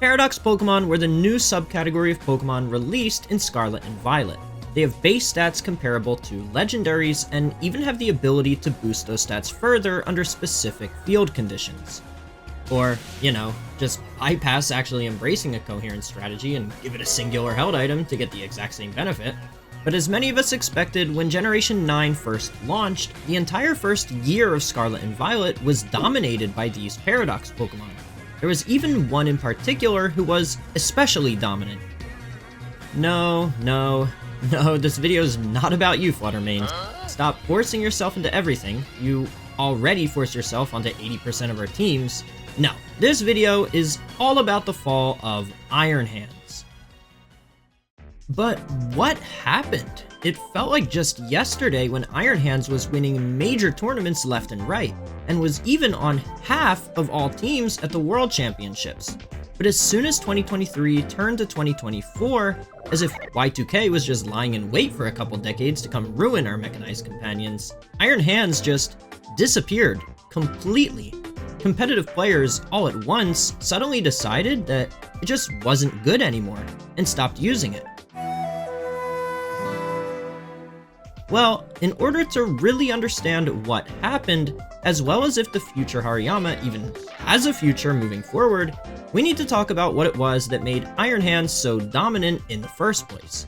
Paradox Pokemon were the new subcategory of Pokemon released in Scarlet and Violet. They have base stats comparable to legendaries and even have the ability to boost those stats further under specific field conditions. Or, just bypass actually embracing a coherent strategy and give it a singular held item to get the exact same benefit. But as many of us expected when Generation 9 first launched, the entire first year of Scarlet and Violet was dominated by these Paradox Pokemon. There was even one in particular who was especially dominant. No, this video is not about you, Fluttermains. Stop forcing yourself into everything. You already force yourself onto 80% of our teams. No, this video is all about the fall of Iron Hands. But what happened? It felt like just yesterday when Iron Hands was winning major tournaments left and right, and was even on half of all teams at the World Championships. But as soon as 2023 turned to 2024, as if Y2K was just lying in wait for a couple decades to come ruin our mechanized companions, Iron Hands just disappeared completely. Competitive players all at once suddenly decided that it just wasn't good anymore and stopped using it. Well, in order to really understand what happened, as well as if the future Hariyama even has a future moving forward, we need to talk about what it was that made Iron Hands so dominant in the first place.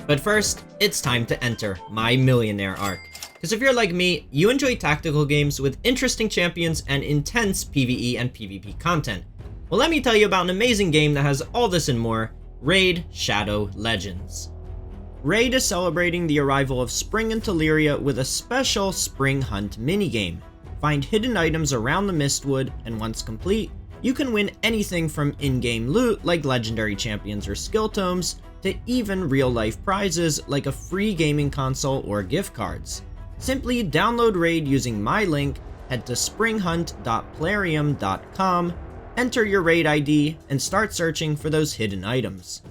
But first, it's time to enter my Millionaire arc. Because if you're like me, you enjoy tactical games with interesting champions and intense PvE and PvP content. Well, let me tell you about an amazing game that has all this and more, Raid Shadow Legends. Raid is celebrating the arrival of spring in Teleria with a special Spring Hunt minigame. Find hidden items around the Mistwood, and once complete, you can win anything from in-game loot like legendary champions or skill tomes, to even real-life prizes like a free gaming console or gift cards. Simply download Raid using my link, head to springhunt.plarium.com, enter your Raid ID, and start searching for those hidden items.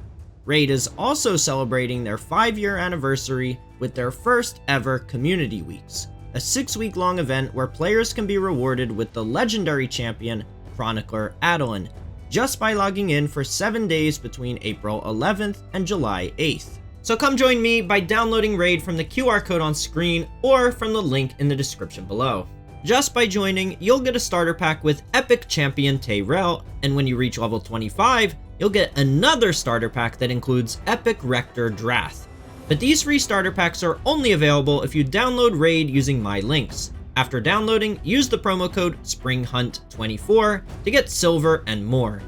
Raid is also celebrating their 5-year anniversary with their first ever Community Weeks, a 6-week-long event where players can be rewarded with the legendary champion Chronicler Adeline, just by logging in for 7 days between April 11th and July 8th. So come join me by downloading Raid from the QR code on screen or from the link in the description below. Just by joining, you'll get a starter pack with Epic Champion Tayrel, and when you reach level 25, you'll get another starter pack that includes Epic Rector Drath. But these free starter packs are only available if you download Raid using my links. After downloading, use the promo code SPRINGHUNT24 to get silver and more.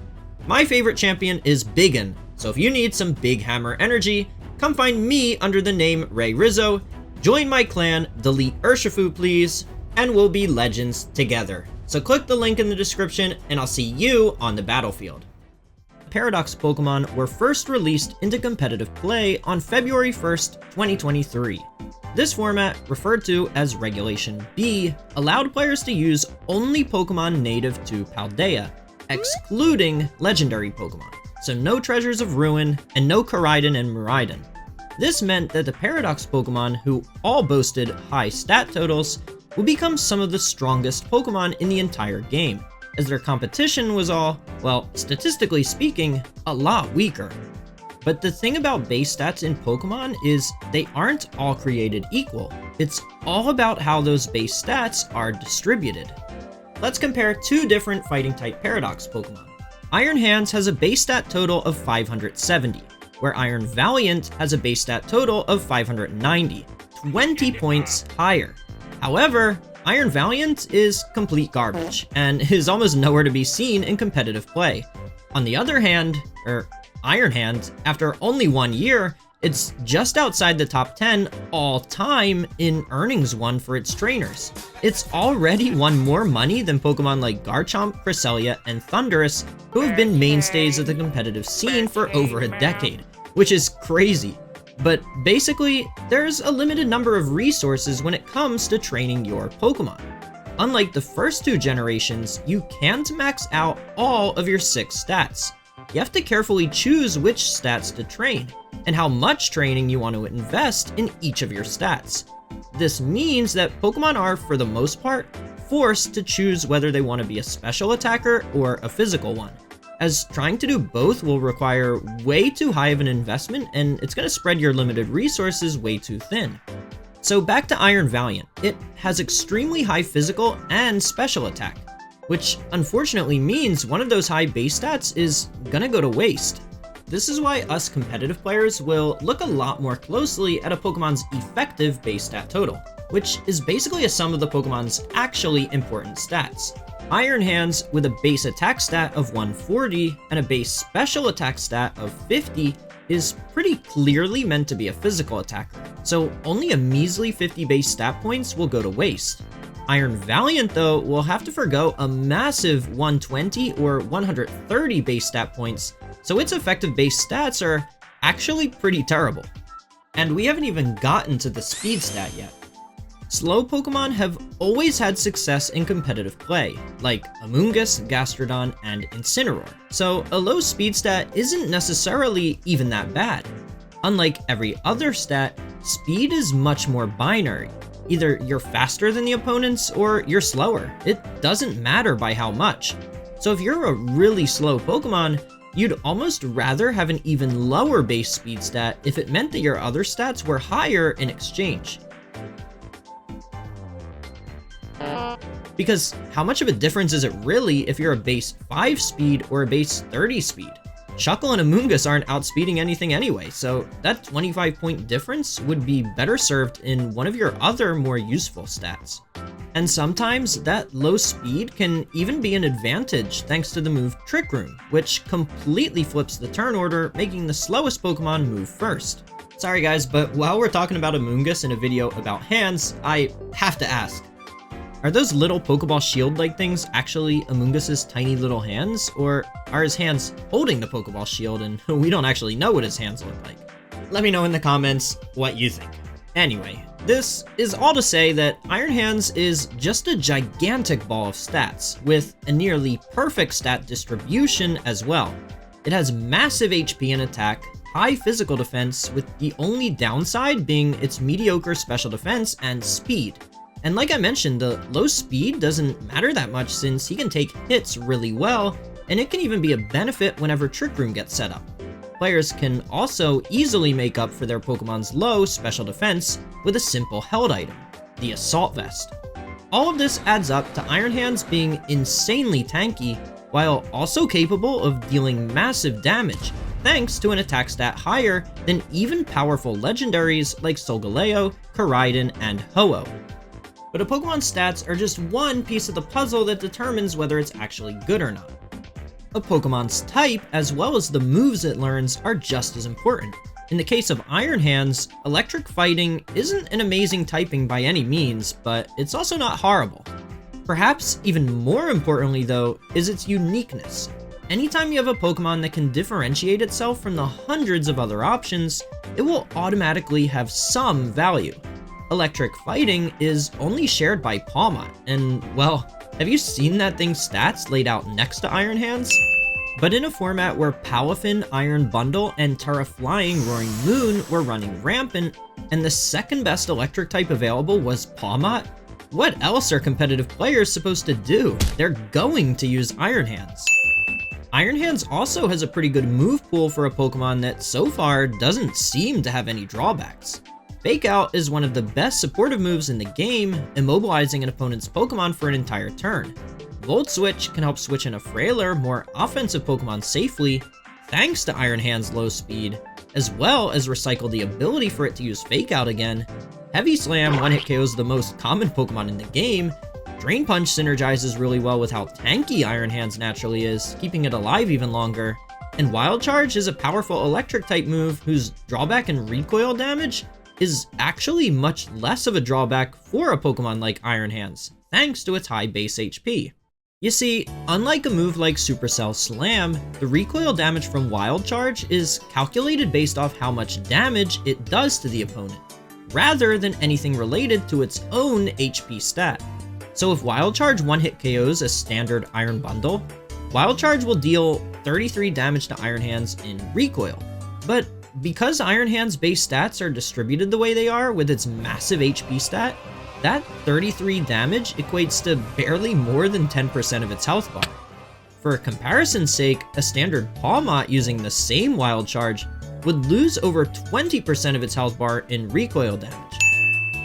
My favorite champion is Biggin, so if you need some big hammer energy, come find me under the name Rizzo, join my clan, delete Urshifu please, and we'll be legends together. So click the link in the description and I'll see you on the battlefield. Paradox Pokemon were first released into competitive play on February 1st, 2023. This format, referred to as Regulation B, allowed players to use only Pokemon native to Paldea, excluding legendary Pokemon, so no Treasures of Ruin and no Koraidon and Miraidon. This meant that the Paradox Pokemon, who all boasted high stat totals, would become some of the strongest Pokemon in the entire game, as their competition was all, well, statistically speaking, a lot weaker. But the thing about base stats in Pokemon is they aren't all created equal. It's all about how those base stats are distributed. Let's compare two different fighting type Paradox Pokemon. Iron Hands has a base stat total of 570, where Iron Valiant has a base stat total of 590, 20 points higher. However, Iron Valiant is complete garbage, and is almost nowhere to be seen in competitive play. On the other hand, Iron Hand, after only 1 year, it's just outside the top 10 all time in earnings won for its trainers. It's already won more money than Pokemon like Garchomp, Cresselia, and Thundurus, who have been mainstays of the competitive scene for over a decade, which is crazy. But basically, there's a limited number of resources when it comes to training your Pokemon. Unlike the first two generations, you can't max out all of your 6 stats. You have to carefully choose which stats to train, and how much training you want to invest in each of your stats. This means that Pokemon are, for the most part, forced to choose whether they want to be a special attacker or a physical one, as trying to do both will require way too high of an investment, and it's going to spread your limited resources way too thin. So back to Iron Valiant, it has extremely high physical and special attack, which unfortunately means one of those high base stats is gonna go to waste. This is why us competitive players will look a lot more closely at a Pokemon's effective base stat total, which is basically a sum of the Pokemon's actually important stats. Iron Hands, with a base attack stat of 140 and a base special attack stat of 50, is pretty clearly meant to be a physical attacker, so only a measly 50 base stat points will go to waste. Iron Valiant, though, will have to forgo a massive 120 or 130 base stat points, so its effective base stats are actually pretty terrible. And we haven't even gotten to the speed stat yet. Slow Pokemon have always had success in competitive play, like Amoonguss, Gastrodon, and Incineroar, so a low speed stat isn't necessarily even that bad. Unlike every other stat, speed is much more binary. Either you're faster than the opponents or you're slower. It doesn't matter by how much. So if you're a really slow Pokemon, you'd almost rather have an even lower base speed stat if it meant that your other stats were higher in exchange. Because how much of a difference is it really if you're a base 5 speed or a base 30 speed? Shuckle and Amoonguss aren't outspeeding anything anyway, so that 25-point difference would be better served in one of your other more useful stats. And sometimes that low speed can even be an advantage thanks to the move Trick Room, which completely flips the turn order, making the slowest Pokemon move first. Sorry guys, but while we're talking about Amoonguss in a video about hands, I have to ask. Are those little Pokeball shield-like things actually Amoonguss's tiny little hands, or are his hands holding the Pokeball shield and we don't actually know what his hands look like? Let me know in the comments what you think. Anyway, this is all to say that Iron Hands is just a gigantic ball of stats, with a nearly perfect stat distribution as well. It has massive HP and attack, high physical defense, with the only downside being its mediocre special defense and speed. And like I mentioned, the low speed doesn't matter that much since he can take hits really well, and it can even be a benefit whenever Trick Room gets set up. Players can also easily make up for their Pokemon's low special defense with a simple held item, the Assault Vest. All of this adds up to Iron Hands being insanely tanky, while also capable of dealing massive damage, thanks to an attack stat higher than even powerful legendaries like Solgaleo, Koraidon, and Ho-Oh. But a Pokemon's stats are just one piece of the puzzle that determines whether it's actually good or not. A Pokemon's type, as well as the moves it learns, are just as important. In the case of Iron Hands, Electric Fighting isn't an amazing typing by any means, but it's also not horrible. Perhaps even more importantly though, is its uniqueness. Anytime you have a Pokemon that can differentiate itself from the hundreds of other options, it will automatically have some value. Electric Fighting is only shared by Pawmot, and well, have you seen that thing's stats laid out next to Iron Hands? But in a format where Palafin, Iron Bundle, and Terra Flying Roaring Moon were running rampant, and the second best electric type available was Pawmot, what else are competitive players supposed to do? They're going to use Iron Hands. Iron Hands also has a pretty good move pool for a Pokemon that so far doesn't seem to have any drawbacks. Fake Out is one of the best supportive moves in the game, immobilizing an opponent's Pokemon for an entire turn. Volt Switch can help switch in a frailer, more offensive Pokemon safely, thanks to Iron Hand's low speed, as well as recycle the ability for it to use Fake Out again. Heavy Slam one-hit KOs the most common Pokemon in the game. Drain Punch synergizes really well with how tanky Iron Hands naturally is, keeping it alive even longer. And Wild Charge is a powerful electric type move whose drawback and recoil damage is actually much less of a drawback for a Pokemon like Iron Hands, thanks to its high base HP. You see, unlike a move like Supercell Slam, the recoil damage from Wild Charge is calculated based off how much damage it does to the opponent, rather than anything related to its own HP stat. So if Wild Charge one-hit KOs a standard Iron Bundle, Wild Charge will deal 33 damage to Iron Hands in recoil. But because Iron Hand's base stats are distributed the way they are with its massive HP stat, that 33 damage equates to barely more than 10% of its health bar. For comparison's sake, a standard Pawmot using the same Wild Charge would lose over 20% of its health bar in recoil damage.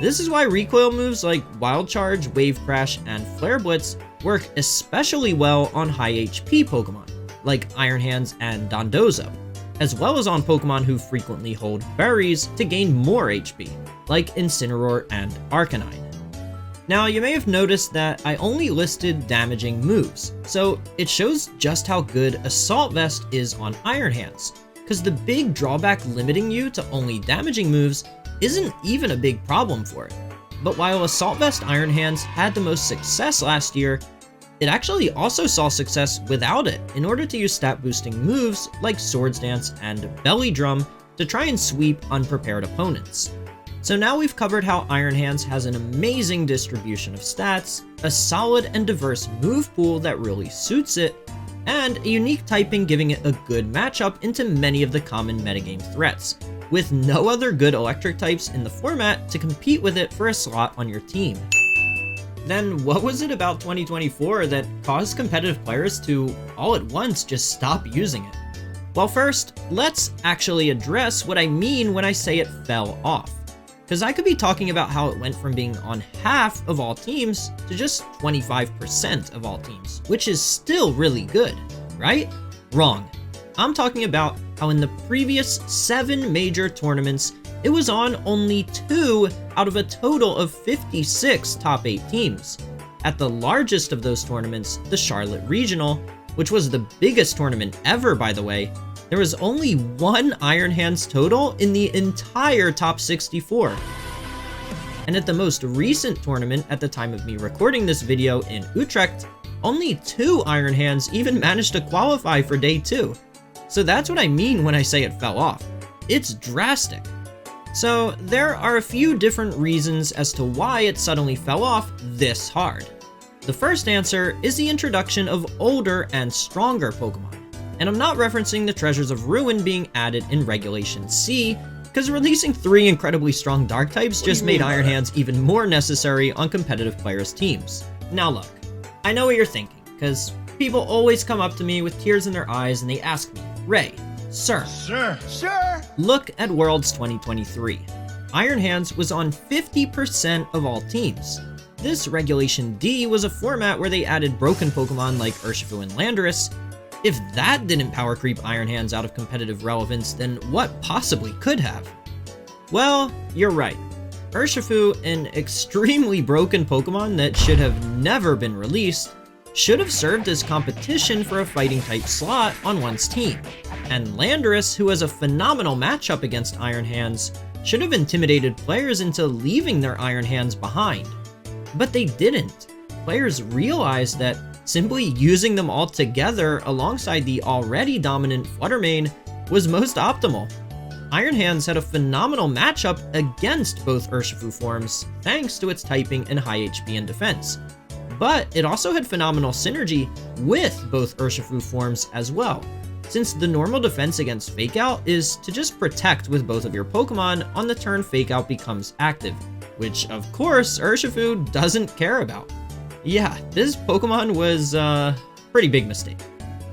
This is why recoil moves like Wild Charge, Wave Crash, and Flare Blitz work especially well on high HP Pokemon, like Iron Hands and Dondozo, as well as on Pokemon who frequently hold berries to gain more HP, like Incineroar and Arcanine. Now, you may have noticed that I only listed damaging moves, so it shows just how good Assault Vest is on Iron Hands, because the big drawback limiting you to only damaging moves isn't even a big problem for it. But while Assault Vest Iron Hands had the most success last year, it actually also saw success without it in order to use stat boosting moves like Swords Dance and Belly Drum to try and sweep unprepared opponents. So now we've covered how Iron Hands has an amazing distribution of stats, a solid and diverse move pool that really suits it, and a unique typing giving it a good matchup into many of the common metagame threats, with no other good electric types in the format to compete with it for a slot on your team. Then what was it about 2024 that caused competitive players to, all at once, just stop using it? Well, first, let's actually address what I mean when I say it fell off. Because I could be talking about how it went from being on half of all teams to just 25% of all teams, which is still really good, right? Wrong. I'm talking about how in the previous 7 major tournaments, it was on only 2 out of a total of 56 top 8 teams. At the largest of those tournaments, the Charlotte Regional, which was the biggest tournament ever, by the way, there was only 1 Iron Hands total in the entire top 64. And at the most recent tournament at the time of me recording this video in Utrecht, only 2 Iron Hands even managed to qualify for day 2. So that's what I mean when I say it fell off. It's drastic. So there are a few different reasons as to why it suddenly fell off this hard. The first answer is the introduction of older and stronger Pokemon. And I'm not referencing the Treasures of Ruin being added in Regulation C, because releasing 3 incredibly strong Dark types just made Iron Hands even more necessary on competitive players' teams. Now look, I know what you're thinking, because people always come up to me with tears in their eyes and they ask me, Ray, sir, look at Worlds 2023. Iron Hands was on 50% of all teams. This Regulation D was a format where they added broken Pokemon like Urshifu and Landorus. If that didn't power creep Iron Hands out of competitive relevance, then what possibly could have? Well, you're right. Urshifu, an extremely broken Pokemon that should have never been released, should have served as competition for a fighting type slot on one's team. And Landorus, who has a phenomenal matchup against Iron Hands, should have intimidated players into leaving their Iron Hands behind. But they didn't. Players realized that simply using them all together alongside the already dominant Fluttermane was most optimal. Iron Hands had a phenomenal matchup against both Urshifu forms thanks to its typing and high HP and defense. But it also had phenomenal synergy with both Urshifu forms as well, since the normal defense against Fake Out is to just protect with both of your Pokemon on the turn Fake Out becomes active, which of course Urshifu doesn't care about. Yeah, this Pokemon was a pretty big mistake.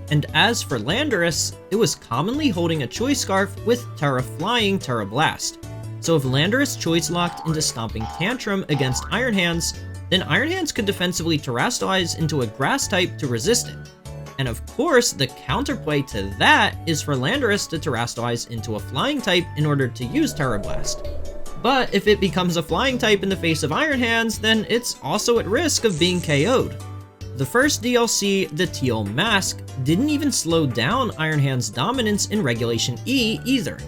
And as for Landorus, it was commonly holding a Choice Scarf with Terra Flying Terra Blast. So if Landorus Choice locked into Stomping Tantrum against Iron Hands, then Iron Hands could defensively Terrastallize into a Grass type to resist it. And of course, the counterplay to that is for Landorus to Terrastallize into a Flying type in order to use Terra Blast. But if it becomes a Flying type in the face of Iron Hands, then it's also at risk of being KO'd. The first DLC, the Teal Mask, didn't even slow down Iron Hands' dominance in Regulation E either.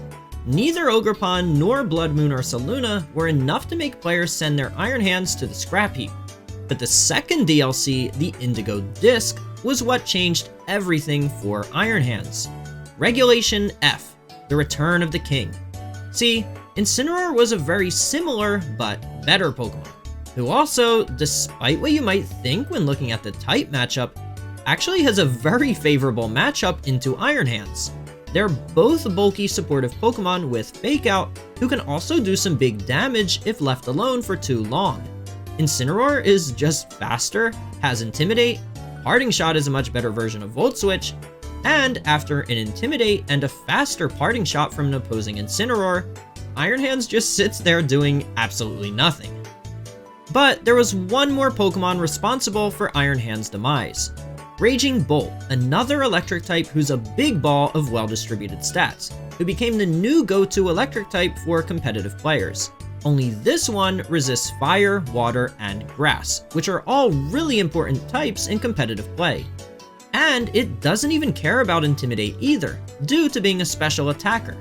Neither Ogerpon nor Blood Moon or Saluna were enough to make players send their Iron Hands to the scrap heap. But the second DLC, the Indigo Disc, was what changed everything for Iron Hands. Regulation F, the Return of the King. See, Incineroar was a very similar but better Pokemon, who also, despite what you might think when looking at the type matchup, actually has a very favorable matchup into Iron Hands. They're both bulky supportive Pokemon with Fake Out, who can also do some big damage if left alone for too long. Incineroar is just faster, has Intimidate, Parting Shot is a much better version of Volt Switch, and after an Intimidate and a faster Parting Shot from an opposing Incineroar, Iron Hands just sits there doing absolutely nothing. But there was one more Pokemon responsible for Iron Hands' demise. Raging Bolt, another electric type who's a big ball of well-distributed stats, who became the new go-to electric type for competitive players. Only this one resists fire, water, and grass, which are all really important types in competitive play. And it doesn't even care about Intimidate either, due to being a special attacker.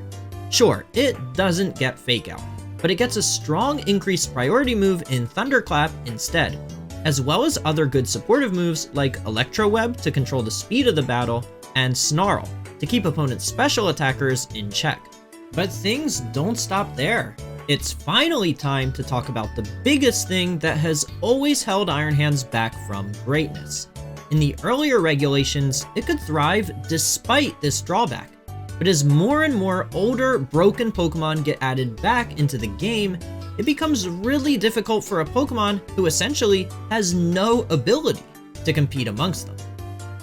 Sure, it doesn't get Fake Out, but it gets a strong increased priority move in Thunderclap instead, as well as other good supportive moves like Electro Web to control the speed of the battle, and Snarl to keep opponents' special attackers in check. But things don't stop there. It's finally time to talk about the biggest thing that has always held Iron Hands back from greatness. In the earlier regulations, it could thrive despite this drawback, but as more and more older, broken Pokemon get added back into the game, it becomes really difficult for a Pokemon who essentially has no ability to compete amongst them.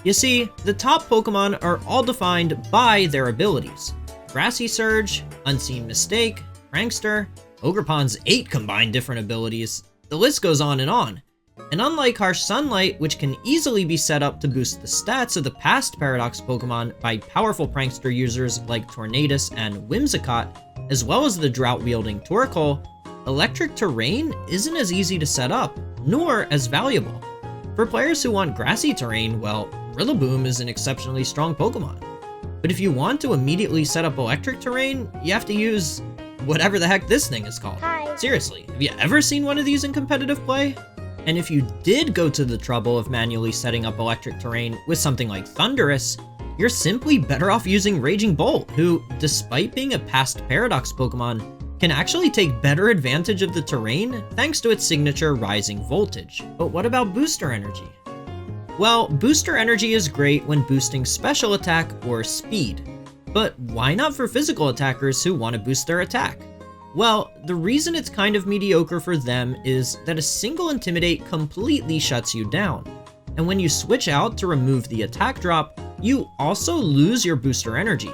You see, the top Pokemon are all defined by their abilities. Grassy Surge, Unseen Mistake, Prankster, Ogerpon's 8 combined different abilities, the list goes on. And unlike Harsh Sunlight, which can easily be set up to boost the stats of the past Paradox Pokemon by powerful Prankster users like Tornadus and Whimsicott, as well as the drought-wielding Torkoal, Electric Terrain isn't as easy to set up, nor as valuable. For players who want grassy terrain, well, Rillaboom is an exceptionally strong Pokemon. But if you want to immediately set up electric terrain, you have to use whatever the heck this thing is called. Hi. Seriously, have you ever seen one of these in competitive play? And if you did go to the trouble of manually setting up electric terrain with something like Thundurus, you're simply better off using Raging Bolt, who, despite being a past Paradox Pokemon, can actually take better advantage of the terrain thanks to its signature rising voltage. But what about Booster Energy? Well, Booster Energy is great when boosting special attack or speed, but why not for physical attackers who want to boost their attack? Well, the reason it's kind of mediocre for them is that a single Intimidate completely shuts you down, and when you switch out to remove the attack drop, you also lose your Booster Energy.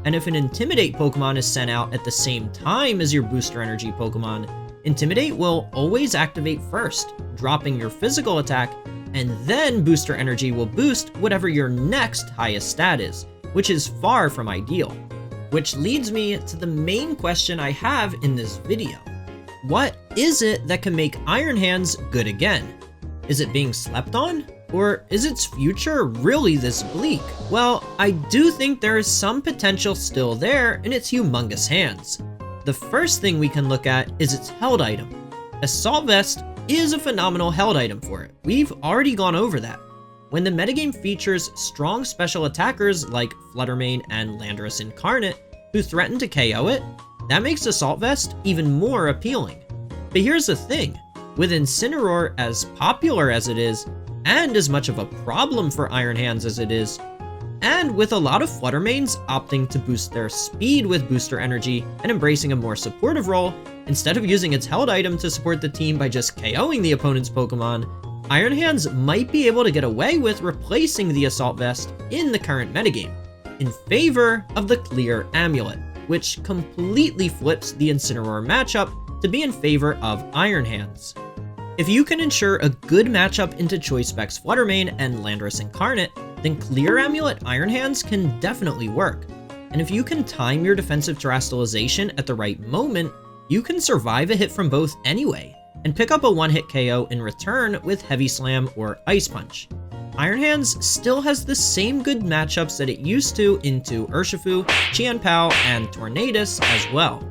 And if an Intimidate Pokemon is sent out at the same time as your Booster Energy Pokemon, Intimidate will always activate first, dropping your physical attack, and then Booster Energy will boost whatever your next highest stat is, which is far from ideal. Which leads me to the main question I have in this video. What is it that can make Iron Hands good again? Is it being slept on? Or is its future really this bleak? Well, I do think there is some potential still there in its humongous hands. The first thing we can look at is its held item. Assault Vest is a phenomenal held item for it. We've already gone over that. When the metagame features strong special attackers like Fluttermane and Landorus Incarnate who threaten to KO it, that makes Assault Vest even more appealing. But here's the thing, with Incineroar as popular as it is, and as much of a problem for Iron Hands as it is, and with a lot of Fluttermanes opting to boost their speed with Booster Energy and embracing a more supportive role, instead of using its held item to support the team by just KOing the opponent's Pokemon, Iron Hands might be able to get away with replacing the Assault Vest in the current metagame, in favor of the Clear Amulet, which completely flips the Incineroar matchup to be in favor of Iron Hands. If you can ensure a good matchup into Choice Specs Fluttermane and Landorus Incarnate, then Clear Amulet Iron Hands can definitely work. And if you can time your defensive Terastallization at the right moment, you can survive a hit from both anyway, and pick up a one-hit KO in return with Heavy Slam or Ice Punch. Iron Hands still has the same good matchups that it used to into Urshifu, Qianpao, and Tornadus as well.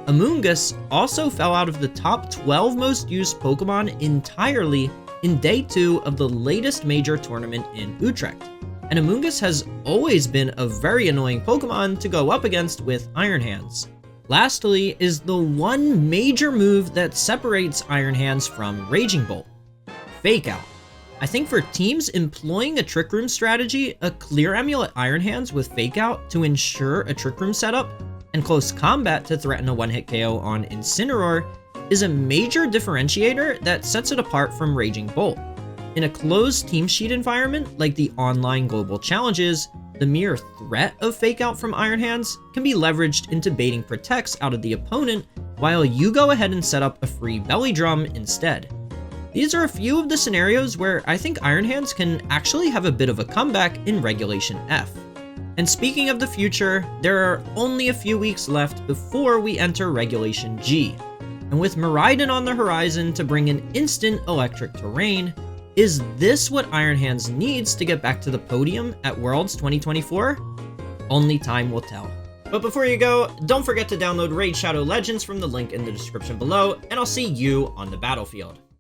Amoonguss also fell out of the top 12 most used Pokemon entirely in Day 2 of the latest major tournament in Utrecht, and Amoonguss has always been a very annoying Pokemon to go up against with Iron Hands. Lastly is the one major move that separates Iron Hands from Raging Bolt, Fake Out. I think for teams employing a Trick Room strategy, a Clear Amulet Iron Hands with Fake Out to ensure a Trick Room setup, and Close Combat to threaten a one-hit KO on Incineroar is a major differentiator that sets it apart from Raging Bolt. In a closed team sheet environment like the online global challenges, the mere threat of fake out from Iron Hands can be leveraged into baiting protects out of the opponent while you go ahead and set up a free belly drum instead. These are a few of the scenarios where I think Iron Hands can actually have a bit of a comeback in Regulation F. And speaking of the future, there are only a few weeks left before we enter Regulation G. And with Miraidon on the horizon to bring an instant electric terrain, is this what Iron Hands needs to get back to the podium at Worlds 2024? Only time will tell. But before you go, don't forget to download Raid Shadow Legends from the link in the description below, and I'll see you on the battlefield.